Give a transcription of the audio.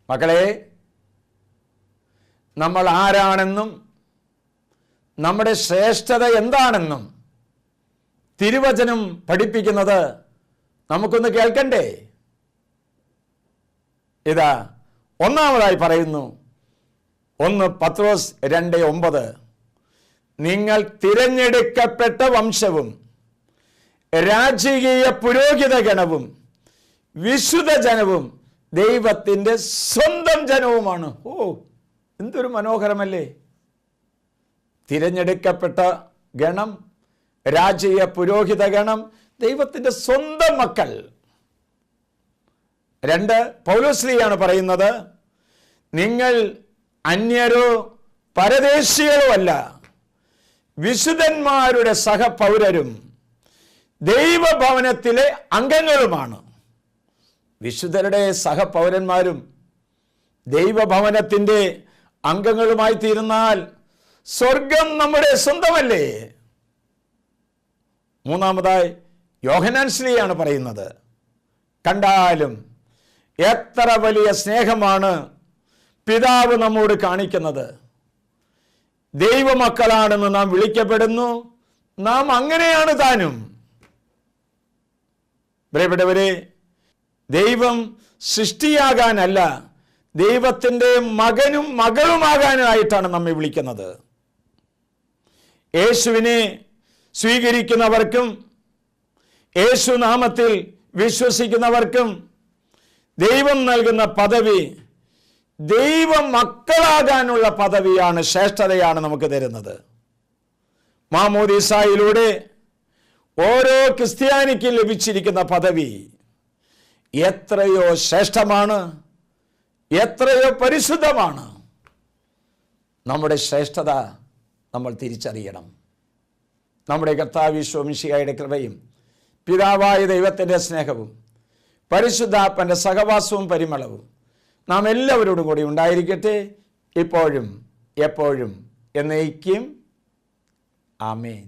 മക്കളെ, നമ്മൾ ആരാണെന്നും നമ്മുടെ ശ്രേഷ്ഠത എന്താണെന്നും തിരുവചനം പഠിപ്പിക്കുന്നത് നമുക്കൊന്ന് കേൾക്കണ്ടേ? ഇതാ ഒന്നാമതായി പറയുന്നു, 1 പത്രോസ് 2:9, നിങ്ങൾ തിരഞ്ഞെടുക്കപ്പെട്ട വംശവും രാജകീയ പുരോഹിത ഗണവും വിശുദ്ധ ജനവും ദൈവത്തിൻ്റെ സ്വന്തം ജനവുമാണ്. എന്തൊരു മനോഹരമല്ലേ! തിരഞ്ഞെടുക്കപ്പെട്ട ഗണം, രാജകീയ പുരോഹിത ഗണം, ദൈവത്തിൻ്റെ സ്വന്തം മക്കൾ. 2 പൗലോസ്ലീയാണ് പറയുന്നത്, നിങ്ങൾ അന്യരോ പരദേശികളോ അല്ല, വിശുദ്ധന്മാരുടെ സഹപൗരരും ദൈവഭവനത്തിലെ അംഗങ്ങളുമാണ്. വിശുദ്ധരുടെ സഹപൗരന്മാരും ദൈവഭവനത്തിൻ്റെ അംഗങ്ങളുമായി തീരുന്നാൽ സ്വർഗം നമ്മുടെ സ്വന്തമല്ലേ? മൂന്നാമതായി യോഹന്നാൻ ശ്ലീഹയാണ് പറയുന്നത്, കണ്ടാലും എത്ര വലിയ സ്നേഹമാണ് പിതാവ് നമ്മോട് കാണിക്കുന്നത്. ദൈവമക്കളാണെന്ന് നാം വിളിക്കപ്പെടുന്നു, നാം അങ്ങനെയാണ് താനും. പ്രിയപ്പെട്ടവരെ, ദൈവം സൃഷ്ടിയാകാനല്ല, ദൈവത്തിൻ്റെ മകനും മകളുമാകാനായിട്ടാണ് നമ്മെ വിളിക്കുന്നത്. യേശുവിനെ സ്വീകരിക്കുന്നവർക്കും യേശു നാമത്തിൽ വിശ്വസിക്കുന്നവർക്കും ദൈവം നൽകുന്ന പദവി ദൈവ മക്കളാകാനുള്ള പദവിയാണ്, ശ്രേഷ്ഠതയാണ് നമുക്ക് തരുന്നത്. മാമോദീസായിലൂടെ ഓരോ ക്രിസ്ത്യാനിക്കും ലഭിച്ചിരിക്കുന്ന പദവി എത്രയോ ശ്രേഷ്ഠമാണ്, എത്രയോ പരിശുദ്ധമാണ്. നമ്മുടെ ശ്രേഷ്ഠത നമ്മൾ തിരിച്ചറിയണം. നമ്മുടെ കർത്താവ് യേശു മിശിഹായുടെ കൃപയും പിതാവായ ദൈവത്തിൻ്റെ സ്നേഹവും പരിശുദ്ധാത്മൻ്റെ സഹവാസവും പരിമളവും നാം എല്ലാവരോടും കൂടി ഉണ്ടായിരിക്കട്ടെ, ഇപ്പോഴും എപ്പോഴും എന്നേക്കും. ആമേൻ.